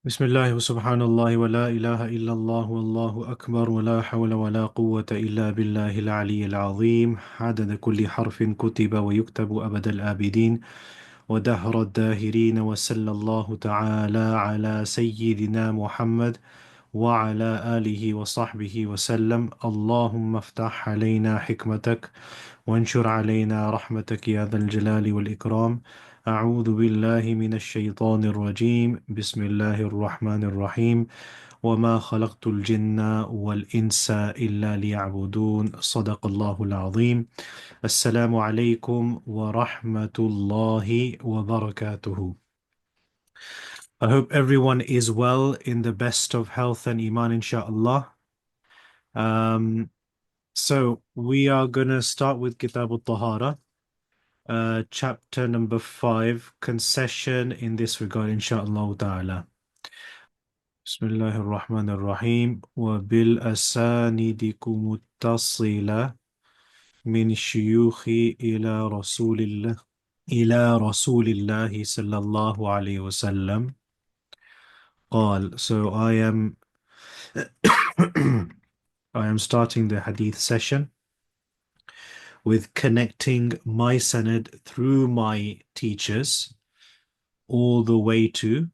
بسم الله وسبحان الله ولا إله إلا الله والله أكبر ولا حول ولا قوة إلا بالله العلي العظيم عدد كل حرف كتب ويكتب أبد الآبدين ودهر الداهرين وصلى الله تعالى على سيدنا محمد وعلى آله وصحبه وسلم. اللهم افتح علينا حكمتك وانشر علينا رحمتك يا ذا الجلال والإكرام. أعوذ بالله من الشيطان الرجيم. بسم الله الرحمن الرحيم. وما خلقت الجن والإنس إلا ليعبدون. صدق الله العظيم. السلام عليكم ورحمة الله وبركاته. I hope everyone is well in the best of health and iman, inshallah. Um, so we are going to start with Kitab al-Tahara, chapter number 5, concession in this regard, inshallah ta'ala. Bismillah ar-Rahman ar-Rahim. وَبِالْأَسَانِدِ مُتَّصِلَةٍ مِنْ الشُّيُوخِ إلى رسول الله صلى الله عليه وسلم قال. So I am starting the hadith session with connecting my sanad through my teachers all the way to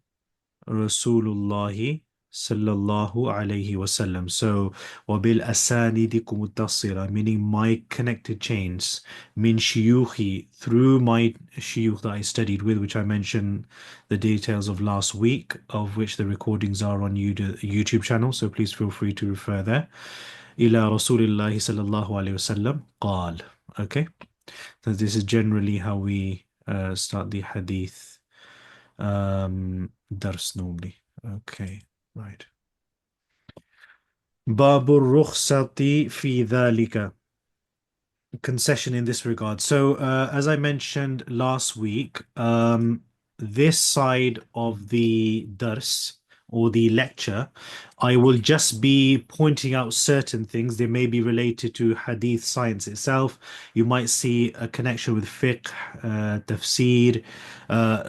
Rasulullah sallallahu alayhi wasallam. So wabil asanidikum muttasila, meaning my connected chains, min shuyukhi, through my shuyukh that I studied with, which I mentioned the details of last week, of which the recordings are on YouTube channel, so please feel free to refer there. Ila Rasulillah sallallahu alayhi wasallam qal. Okay, so this is generally how we start the hadith dars normally. Okay, right. Babur rukhsati fi dhalika. Concession in this regard. So, as I mentioned last week, this side of the dars or the lecture, I will just be pointing out certain things. They may be related to hadith science itself. You might see a connection with fiqh, tafsir,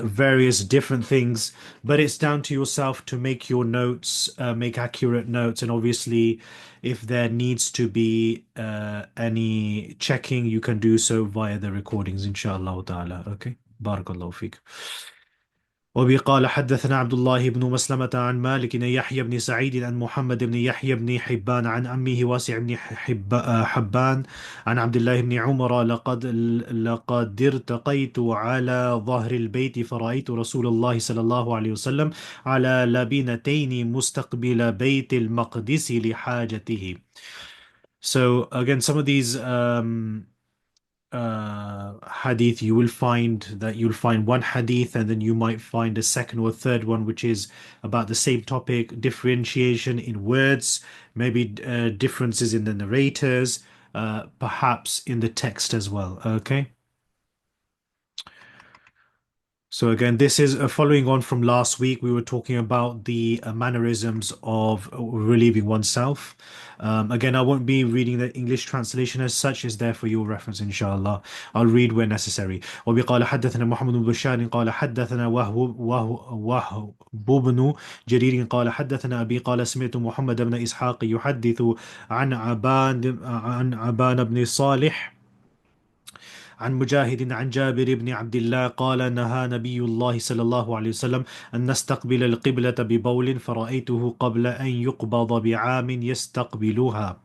various different things, but it's down to yourself to make your notes, make accurate notes, and obviously if there needs to be any checking, you can do so via the recordings, inshallah ta'ala. Okay. Barakallahu feek. وبه قال حدثنا عبد الله بن مسلمة عن مالك بن يحيى بن سعيد عن محمد بن يحيى بن حبان عن عمه واسع بن حبان عن عبد الله بن عمر لقد ارتقيت على ظهر البيت فرأيت رسول الله صلى الله عليه وسلم على لبنتين مستقبل بيت المقدس لحاجته. So again, some of these hadith, you'll find one hadith and then you might find a second or third one which is about the same topic, differentiation in words, maybe differences in the narrators, perhaps in the text as well. Okay. So again, this is following on from last week. We were talking about the mannerisms of relieving oneself. Again, I won't be reading the English translation as such. Is there for your reference, inshallah. I'll read where necessary. وبقال حدثنا محمد بن بشار قال حدثنا وهب بن جرير قال حدثنا أبي قال سمعت محمد بن إسحاق يحدث عن عبان بن صالح عن مجاهد عن جابر بن عبد الله قال نهى نبي الله صلى الله عليه وسلم أن نستقبل القبلة ببول فرأيته قبل أن يقبض بعام يستقبلها.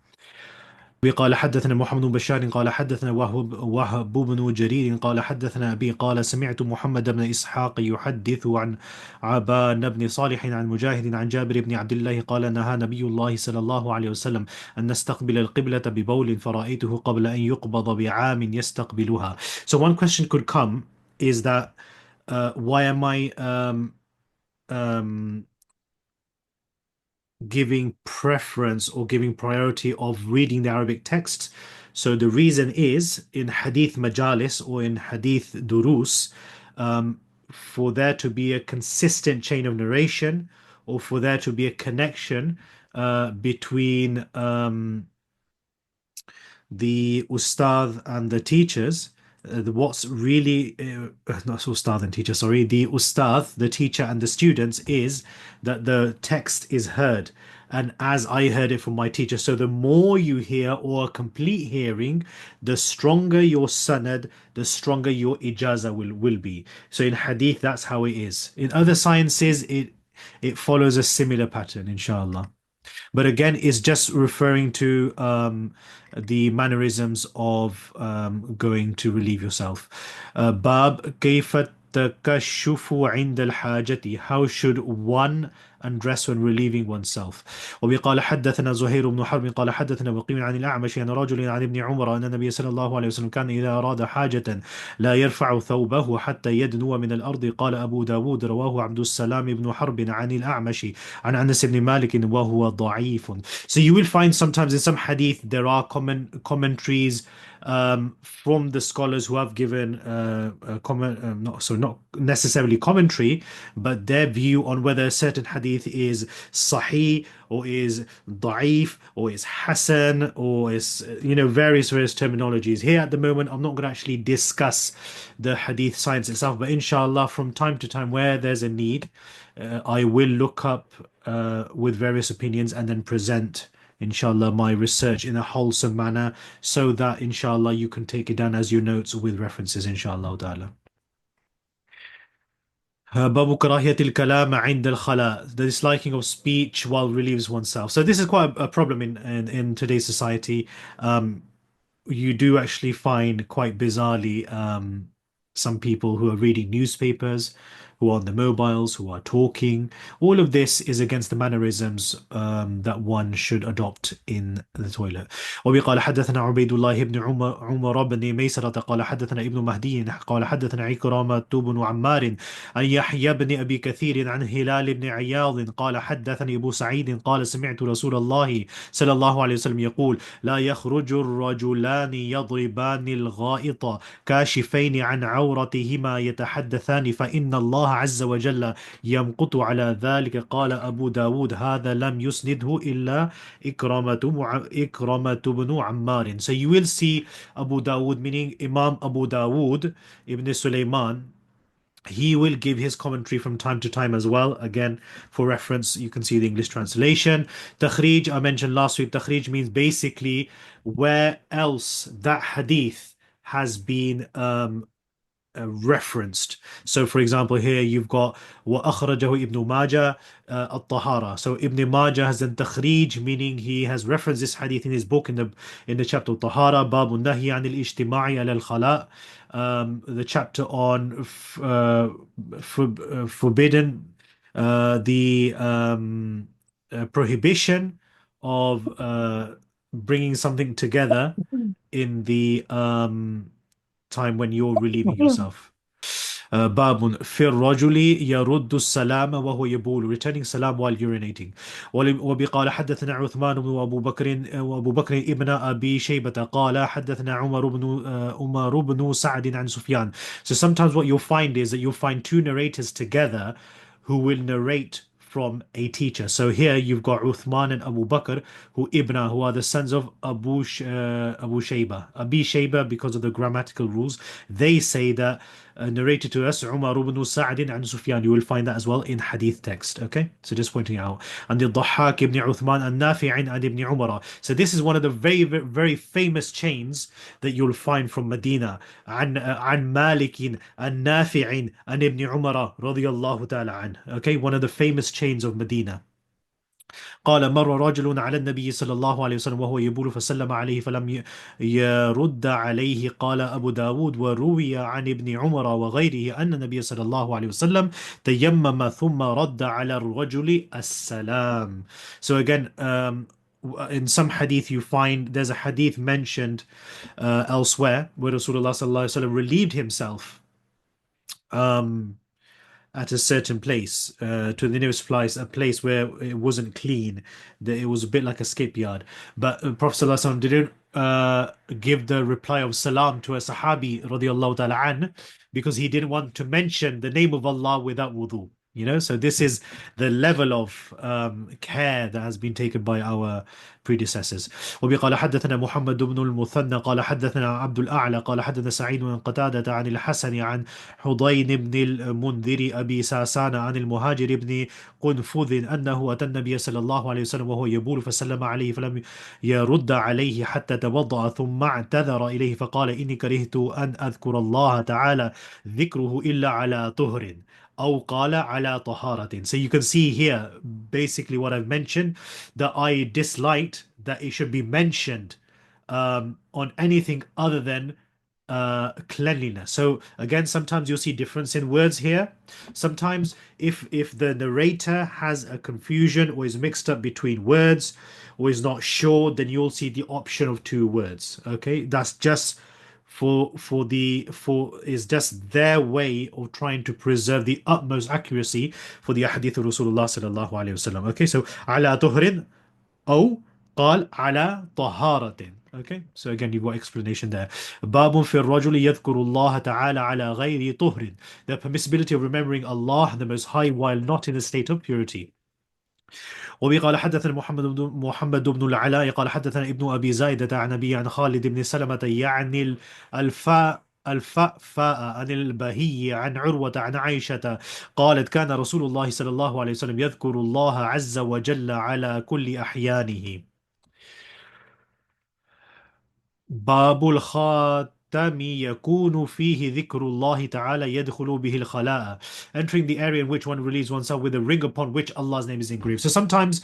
قال حدثنا محمد بن بشار قال حدثنا وهب بن جرير قال حدثنا أبي قال سمعت محمد بن إسحاق يحدث عن عبان بن صالح عن مجاهد عن جابر بن عبد الله قال نهى نبي الله صلى الله عليه وسلم أن نستقبل القبلة ببول فرأيته قبل أن يقبض بعام يستقبلها. So one question could come is that why am I um, giving preference or giving priority of reading the Arabic text? So the reason is in Hadith Majalis or in Hadith Durus, for there to be a consistent chain of narration or for there to be a connection between the ustad and the teachers, What's really not ustad and teacher, sorry, the ustad, the teacher, and the students is that the text is heard. And as I heard it from my teacher, so the more you hear or a complete hearing, the stronger your sanad, the stronger your ijaza will be. So in hadith, that's how it is. In other sciences, it follows a similar pattern, inshallah. But again, it's just referring to the mannerisms of going to relieve yourself. Bab كيف التكشف عند الحاجة. How should one undress when relieving oneself. وبقال حدثنا زهير بن حرب قال حدثنا وقيل عن الأعمش عن رجل عن ابن عمر أن النبي صلى الله عليه وسلم كان إذا أراد حاجة لا يرفع ثوبه حتى يدنو من الأرض. قال أبو داود رواه عبد السلام بن حرب عن الأعمش عن أنس بن مالك وهو ضعيف. So you will find sometimes in some hadith there are commentaries from the scholars who have given not necessarily commentary, but their view on whether a certain hadith is sahih or is da'if or is hasan or is various terminologies. Here at the moment, I'm not going to actually discuss the hadith science itself, but inshallah, from time to time, where there's a need, I will look up with various opinions and then present inshallah my research in a wholesome manner so that inshallah you can take it down as your notes with references inshallah ta'ala. باب كراهية الكلام عند الخلاء, the disliking of speech while relieves oneself. So this is quite a problem in today's society. You do actually find quite bizarrely some people who are reading newspapers, who are on their mobiles, who are talking. All of this is against the mannerisms that one should adopt in the toilet. وبقال حدثنا عبيد الله بن عمر بن ميسرة قال حدثنا ابن مهدي قال حدثنا عكرمة بن عمار عن يحيى بن أبي كثير عن هلال بن عياض قال حدثني أبو سعيد قال سمعت رسول الله صلى الله عليه وسلم يقول لا يخرج الرجلان يضربان الغائط كاشفين عن عورتهما يتحدثان فإن الله عز وجل يمقت على ذلك. قال أبو داود هذا لم يسنده إلا إكرمة بن عمار. So you will see Abu Dawood, meaning Imam Abu Dawood ibn Sulaiman, he will give his commentary from time to time as well. Again, for reference, you can see the English translation. Takhrij, I mentioned last week, takhrij means basically where else that hadith has been referenced. So, for example, here you've got وأخرجه ابن ماجه الطهارة. So Ibn Majah has done takhrij, meaning he has referenced this hadith in his book in the chapter Tahara, باب النهي عن الاجتماع على الخلاء, the chapter on forbidden, the prohibition of bringing something together in the time when you're relieving yourself. باب في الرجل يرد السلام وهو يبول, returning salam while urinating. وبقال حدثنا عثمان بن أبو بكر ابن أبي شيبة قال حدثنا عمر بن سعد عن سفيان. So sometimes what you'll find is that you'll find two narrators together who will narrate from a teacher. So here you've got Uthman and Abu Bakr, who are the sons of Abu Shayba. Abi Shayba, because of the grammatical rules, they say that narrated to us Umar ibn Sa'd and Sufyan. You will find that as well in hadith text. Okay, so just pointing out. And the Dhahhak ibn Uthman and Nafi' and ibn Umar. So this is one of the very, very, very famous chains that you'll find from Medina. عن مالك and Nafi' and ibn Umar رضي الله تعالى عنه. Okay, one of the famous chains of Medina. قال مر رجل على النبي صلى الله عليه وسلم وهو يبول فسلم عليه فلم يرد عليه. قال أبو داود وروي عن ابن عمر وغيره أن النبي صلى الله عليه وسلم تيمم ثم رد على الرجل السلام. So again, in some hadith you find there's a hadith mentioned elsewhere where Rasulullah sallallahu alaihi wasallam relieved himself at a certain place, to the nearest place, a place where it wasn't clean, that it was a bit like a skip yard. But Prophet ﷺ didn't give the reply of salam to a sahabi radiallahu ta'ala an, because he didn't want to mention the name of Allah without wudu. So this is the level of care that has been taken by our predecessors. وبي قال حدثنا محمد بن المثنى قال حدثنا عبد الأعلى قال حدثنا سعيد بن قتادة عن الحسن عن حضين بن المنذر أبي ساسان عن المهاجر بن قنفذ أنه أتى النبي صلى الله عليه وسلم وهو يبول فسلم عليه فلم يرد عليه حتى توضأ ثم اعتذر إليه فقال إني كرهت أن أذكر الله تعالى ذكره إلا على طهر أو قال على طهارة. So you can see here basically what I've mentioned, that I disliked that it should be mentioned on anything other than cleanliness. So again, sometimes you'll see difference in words here. Sometimes if the narrator has a confusion or is mixed up between words or is not sure, then you'll see the option of two words. Okay, that's just for is just their way of trying to preserve the utmost accuracy for the hadith of Rasulullah sallallahu alaihi wasallam. Okay, so ala tuhrin أو قال على طهارة. Okay, so again you've got explanation there. باب في الرجل يذكر الله تعالى على غير طهر. The permissibility of remembering Allah the Most High while not in a state of purity. وبه قال حدثنا محمد بن العلاء قال حدثنا ابن أبي زايدة عن أبي عن خالد بن سلمة يعني الفأفاء عن البهي عن عروة عن عائشة قالت كان رسول الله صلى الله عليه وسلم يذكر الله عز وجل على كل أحيانه. باب الخاتم يكون فيه ذكر الله تعالى يدخل به الخلاء, entering the area in which one relieves oneself with a ring upon which Allah's name is engraved. So sometimes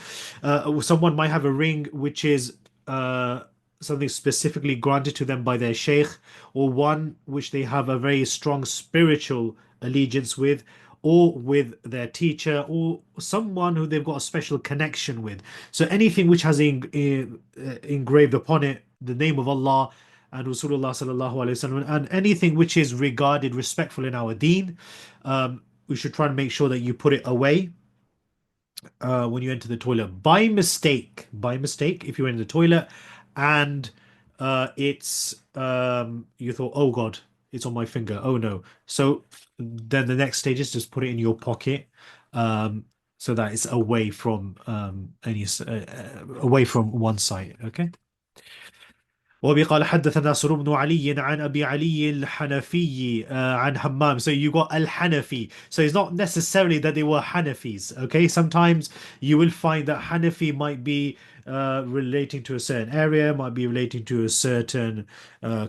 someone might have a ring which is something specifically granted to them by their sheikh, or one which they have a very strong spiritual allegiance with, or with their teacher, or someone who they've got a special connection with. So anything which has engraved upon it the name of Allah and Rasulullah sallallahu alaihi wasallam, and anything which is regarded respectful in our deen, we should try and make sure that you put it away when you enter the toilet. By mistake, if you enter the toilet and it's you thought, oh God, it's on my finger. Oh no. So then the next stage is just put it in your pocket, so that it's away from away from one side. Okay. وبي قال حدثنا ناصر بن علي عن أبي علي الحنفي عن حمام. So you got al-Hanafi. So it's not necessarily that they were Hanafis. Okay, sometimes you will find that Hanafi might be relating to a certain area, might be relating to a certain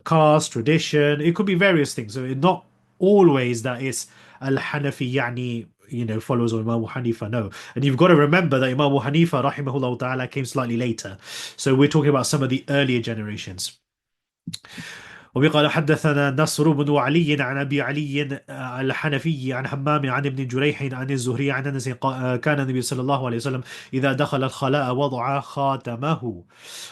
caste, tradition. It could be various things. So it's not always that it's al-Hanafi يعني follows Imam Hanifa. No. And you've got to remember that Imam Hanifa rahimahullah ta'ala came slightly later. So we're talking about some of the earlier generations. وبقال حدثنا نصر بن علي عن أبي علي الحنفي عن حمام عن ابن جريح عن الزهري عن أنس كان النبي صلى الله عليه وسلم إذا دخل الخلاء وضع خاتمه.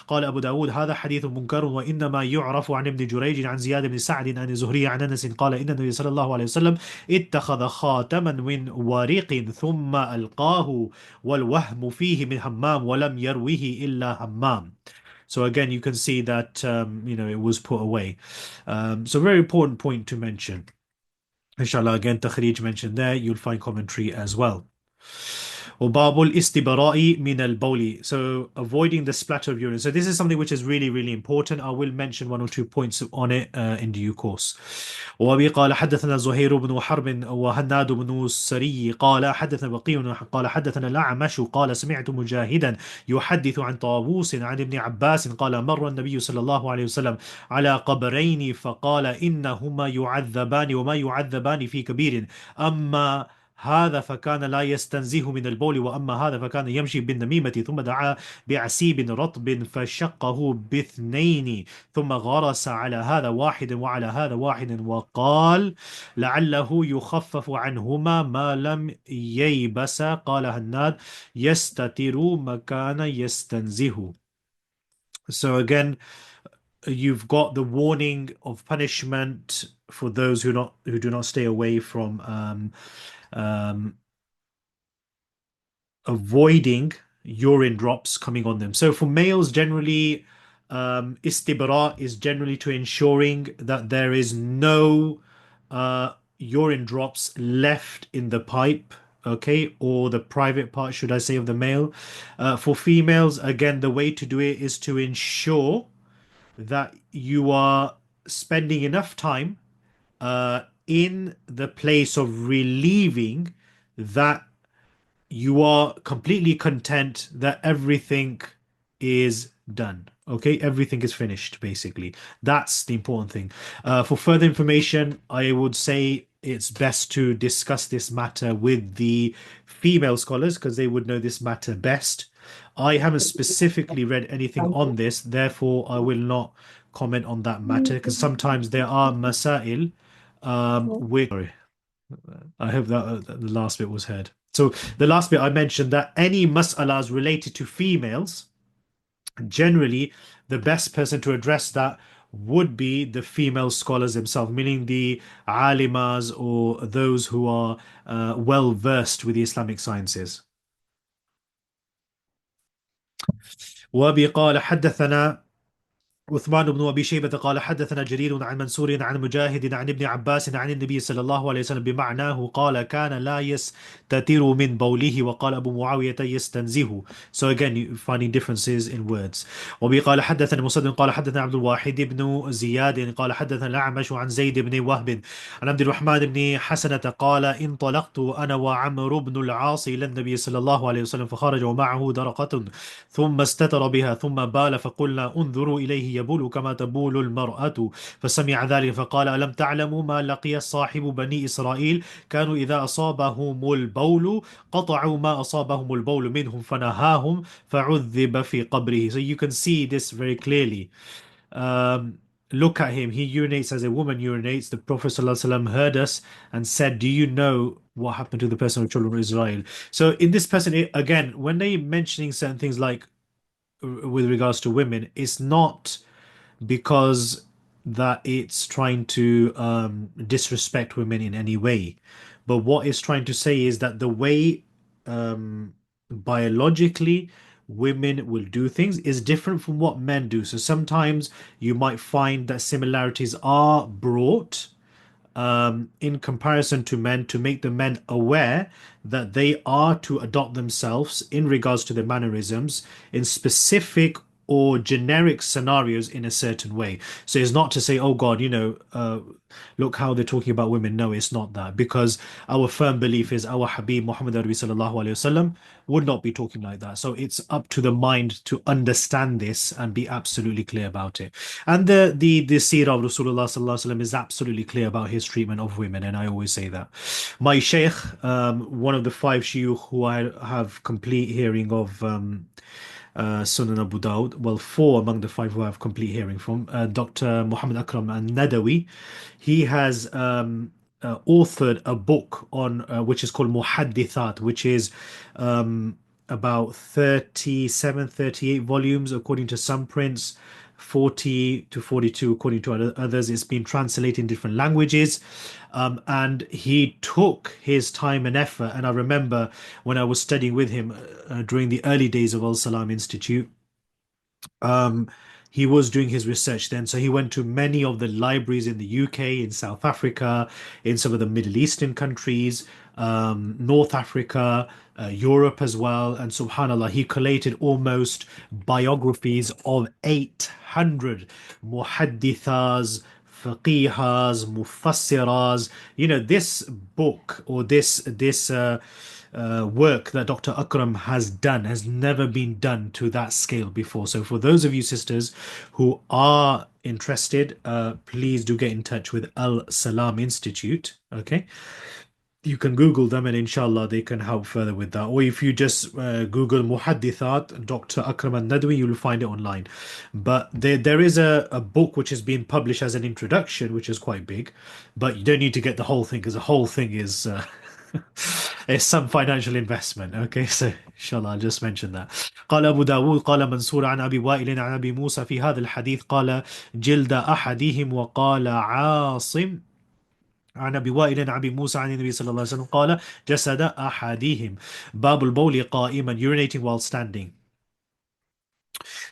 قال أبو داود هذا حديث منكر وإنما يعرف عن ابن جريج عن زياد بن سعد عن الزهري عن أنس قال إن النبي صلى الله عليه وسلم اتخذ خاتما من ورق ثم ألقاه والوهم فيه من حمام ولم يروه إلا حمام. So again, you can see that it was put away. So very important point to mention. Inshallah, again, takhrij mentioned there. You'll find commentary as well. وباب الاستبراء من البول. So avoiding the splatter of urine. So this is something which is really, really important. I will mention one or two points on it in due course. وأبي قال حدثنا زهير بن حرب وهناد بن السري قال حدثنا بقي قال حدثنا الأعمش قال سمعت مجاهدا يحدث عن طاووس عن ابن عباس قال مر النبي صلى الله عليه وسلم على قبرين فقال إنهما يعذبان وما يعذبان في كبير أما هذا فكان لا يستنزه من البول وأما هذا فكان يمشي بالنميمة ثم دعا بعسيب رطب فشقه باثنين ثم غرس على هذا واحد وعلى هذا واحد وقال لعله يخفف عنهما ما لم ييبس. قال هناد يستتر مكان يستنزه. So again, you've got the warning of punishment for those who do not stay away from avoiding urine drops coming on them. So for males, generally, istibra is generally to ensuring that there is no urine drops left in the pipe okay, or the private part, should I say, of the male. For females, again, the way to do it is to ensure that you are spending enough time in the place of relieving, that you are completely content that everything is done. Okay, everything is finished, basically. That's the important thing. For further information, I would say it's best to discuss this matter with the female scholars because they would know this matter best. I haven't specifically read anything on this, therefore, I will not comment on that matter because sometimes there are masail which. Sorry, I hope that the last bit was heard. So the last bit I mentioned that any mas'alas related to females, generally the best person to address that would be the female scholars themselves, meaning the alimas or those who are well versed with the Islamic sciences. وأبي قال حدثنا عثمان بن أبي شيبة قال حدثنا جرير عن منصور عن مجاهد عن ابن عباس عن النبي صلى الله عليه وسلم بمعناه قال كان لا يستتر من بوله وقال أبو معاوية يستنزه. So again, you finding differences in words. وبي قال حدثنا مسدد قال حدثنا عبد الواحد بن زياد قال حدثنا الأعمش عن زيد بن وهب عن عبد الرحمن بن حسنة قال انطلقت أنا وعمرو بن العاص إلى النبي صلى الله عليه وسلم فخرج ومعه درقة ثم استتر بها ثم بال فقلنا انظروا إليه يبول كما تبول المرأة فسمع ذلك فقال ألم تعلموا ما لقي صاحب بني إسرائيل كانوا إذا أصابهم البول قطعوا ما أصابهم البول منهم فنهاهم فعذب في قبره. So you can see this very clearly. Look at him. He urinates as a woman urinates. The Prophet ﷺ heard us and said, do you know what happened to the person of children of Israel? So in this person, again, when they mentioning certain things like with regards to women, it's not because that it's trying to disrespect women in any way. But what it's trying to say is that the way biologically women will do things is different from what men do. So sometimes you might find that similarities are brought in comparison to men to make the men aware that they are to adopt themselves in regards to their mannerisms in specific or generic scenarios in a certain way. So it's not to say, oh God, look how they're talking about women. No, it's not that, because our firm belief is our Habib Muhammad sallallahu alaihi wasallam would not be talking like that. So it's up to the mind to understand this and be absolutely clear about it. And the seerah of Rasulullah sallallahu alaihi wasallam is absolutely clear about his treatment of women, and I always say that. My sheikh, one of the five shuyukh who I have complete hearing of Sunan Abu Dawud, well, four among the five who I have complete hearing from, Dr. Muhammad Akram al-Nadawi, he has authored a book on which is called Muhaddithat, which is about 37, 38 volumes according to some prints, 40 to 42 according to others. It's been translated in different languages. And he took his time and effort. And I remember when I was studying with him during the early days of Al Salam Institute, um, he was doing his research then. So he went to many of the libraries in the UK, in South Africa, in some of the Middle Eastern countries, North Africa, Europe as well. And subhanAllah, he collated almost biographies of 800 muhaddithas, faqihas, mufassiras. This book or this work that Dr. Akram has done has never been done to that scale before. So for those of you sisters who are interested, please do get in touch with Al Salam Institute. Okay. You can Google them and inshallah they can help further with that. Or if you just Google Muhaddithat, Dr. Akram al-Nadwi, you'll find it online. But there is a book which has been published as an introduction, which is quite big, but you don't need to get the whole thing because the whole thing is it's some financial investment. Okay, so inshallah I'll just mention that. قال أبو داود قال منصور عن أبي وائل عن أبي موسى في هذا الحديث قال جلد أحدهم وقال عاصم عن أبي وائل عن أبي موسى عن النبي صلى الله عليه وسلم قال جسد أحدهم باب البول قائما, urinating while standing.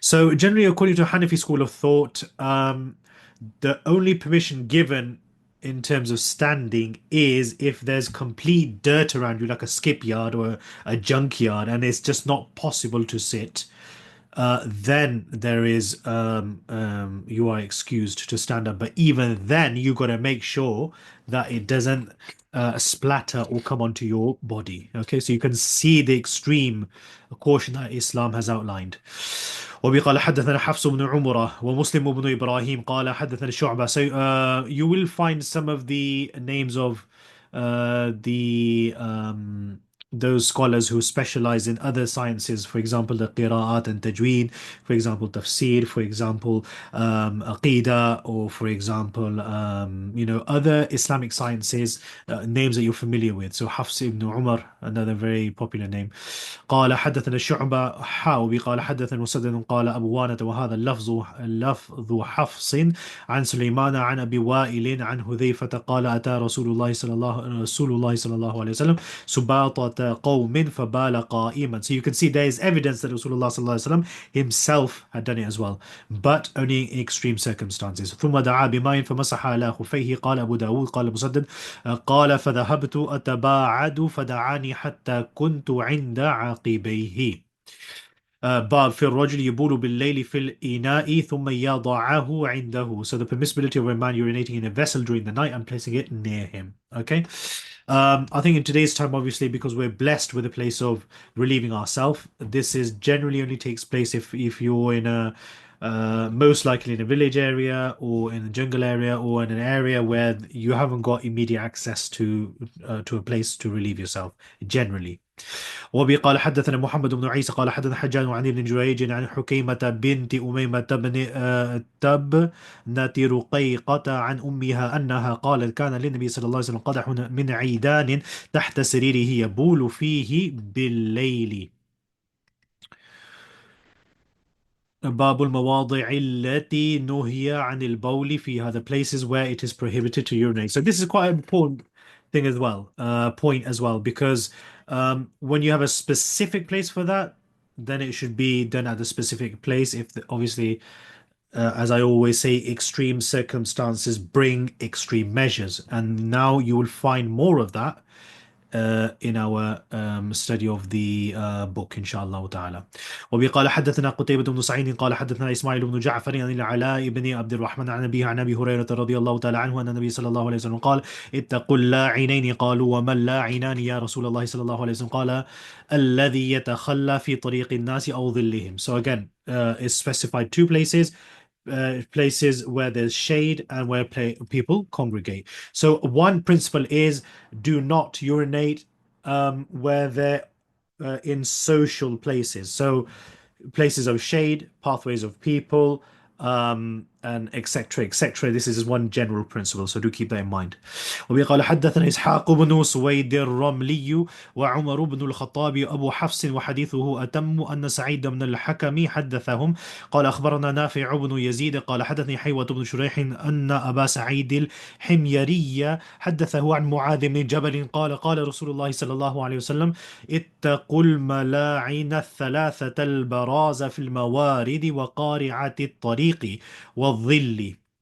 So generally according to Hanafi school of thought, the only permission given in terms of standing is if there's complete dirt around you, like a skip yard or a junk yard, and it's just not possible to sit, then there is you are excused to stand up. But even then, you got to make sure that it doesn't splatter or come onto your body. Okay, so you can see the extreme caution that Islam has outlined. وبه قال حدثنا حفص بن عمره ومسلم بن إبراهيم قال حدثنا الشعبة. So you will find some of the names of the those scholars who specialize in other sciences, for example, the qira'at and tajweed, for example, tafsir, for example, aqidah, or for example, other Islamic sciences, names that you're familiar with. So Hafs ibn Umar, another very popular name. قال حدثنا شعبة حاوي قال حدثنا مسدد قال أبو وانة وهذا لفظ حفص عن سليمان عن أبي وائل عن حذيفة قال أتى رسول الله صلى الله عليه وسلم سباطة قوم فبال قائما. So you can see there is evidence that Rasulullah صلى الله عليه وسلم himself had done it as well, but only in extreme circumstances. ثم دعا بماء فمسح على خفيه. قال أبو داود قال مسدد قال فذهبت أتباعد فدعاني حتى كنت عند عقبيه. باب في الرجل يبول بالليل في الإناء ثم يضعه عنده. So the permissibility of a man urinating in a vessel during the night and placing it near him. Okay. I think in today's time, obviously, because we're blessed with a place of relieving ourselves, this is generally only takes place if you're in a most likely in a village area or in a jungle area or in an area where you haven't got immediate access to a place to relieve yourself generally. وبي قال حدثنا محمد بن عيسى قال حدثنا حجاج عن ابن جريج عن حكيمة بنت أميمة بن تبنة رقيقة عن أمها أنها قالت كان للنبي صلى الله عليه وسلم قدح من عيدان تحت سريره يبول فيه بالليل. باب المواضع التي نهي عن البول فيها, the places where it is prohibited to urinate. So this is quite an important thing as well, point as well, because when you have a specific place for that, then it should be done at the specific place. If obviously, as I always say, extreme circumstances bring extreme measures, and now you will find more of that in our study of the book inshallah ta'ala. وبقال حدثنا قتيبة بن سعيد قال حدثنا إسماعيل بن جعفر عن العلاء بن عبد الرحمن عن أبيه عن أبي هريرة رضي الله تعالى عنه أن النبي صلى الله عليه وسلم قال اتقوا اللاعنين. قالوا وما اللاعنان يا رسول الله صلى الله عليه وسلم قال الذي يتخلى في طريق الناس أو ظلهم. So again, it's specified two places. Places where there's shade and where people congregate. So one principle is do not urinate where they're in social places. So places of shade, pathways of people, and etc. etc. This is one general principle, so do keep that in mind. وقال حدثنا إسحاق بن سويد الرملي وعمر بن الخطاب أبو حفص وحديثه أتم أن سعيد بن الحكم حدثهم قال أخبرنا نافع بن يزيد قال حدثني حيوة بن شريح أن أبا سعيد الحميري حدثه عن معاذ بن جبل قال قال رسول الله صلى الله عليه وسلم اتقوا الملاعن الثلاثة البراز في الموارد وقارعة الطريق والظل.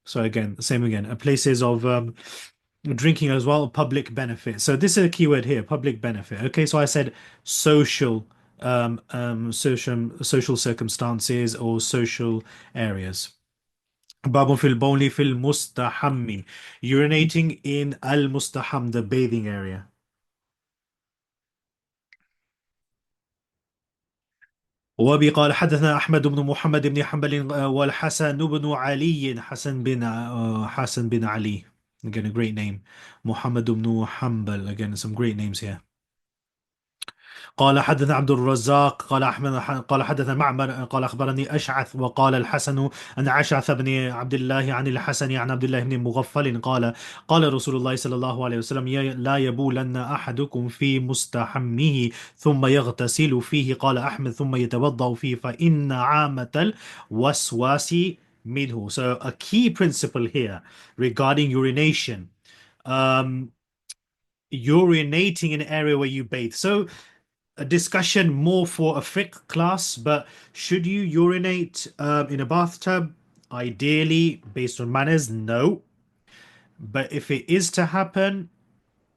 So again, same again, places of drinking as well, public benefit. So this is a keyword here, public benefit. Okay, so I said social, social circumstances or social areas. باب في البول في المستحم, urinating in al-mustaham, the bathing area. وبي قال حدثنا أحمد بن محمد بن حنبل والحسن بن علي, حسن بن علي, again a great name. محمد بن حنبل, again some great names here. قال حدثنا عبد الرزاق قال أحمد قال حدثنا معمر قال أخبرني أشعث وقال الحسن أن أشعث بن عبد الله عن الحسن عن عبد الله بن مغفل قال قال رسول الله صلى الله عليه وسلم لا يبولن أحدكم في مستحمه ثم يغتسل فيه. قال أحمد ثم يتوضأ فيه فإن عامة الوسواس منه. So a key principle here regarding urination, urinating in an area where you bathe. So a discussion more for a fiqh class, but should you urinate in a bathtub? Ideally, based on manners, no. But if it is to happen,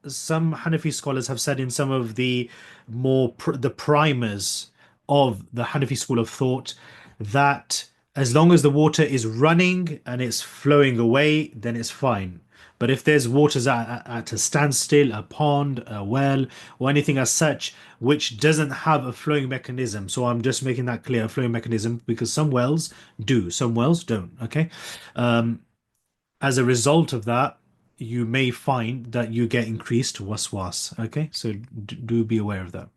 some Hanafi scholars have said in some of the the primers of the Hanafi school of thought that as long as the water is running and it's flowing away, then it's fine. But if there's waters at a standstill, a pond, a well, or anything as such, which doesn't have a flowing mechanism, so I'm just making that clear, a flowing mechanism, because some wells do, some wells don't. Okay. As a result of that, you may find that you get increased waswas. Okay, so do be aware of that.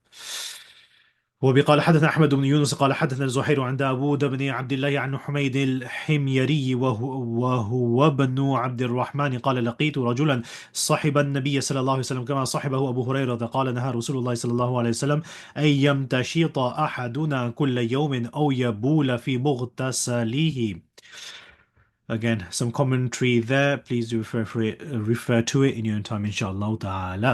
وبقال حدثنا أحمد بن يونس قال حدثنا زهير عن داود بن عبد الله عن حميد الحميري وهو بن عبد الرحمن قال لقيت رجلا صحب النبي صلى الله عليه وسلم كما صحبه أبو هريرة قال نهى رسول الله صلى الله عليه وسلم أن يمتشط أحدنا كل يوم أو يبول في مغتسله. Again, some commentary there. Please do refer to it in your own time, inshallah ta'ala.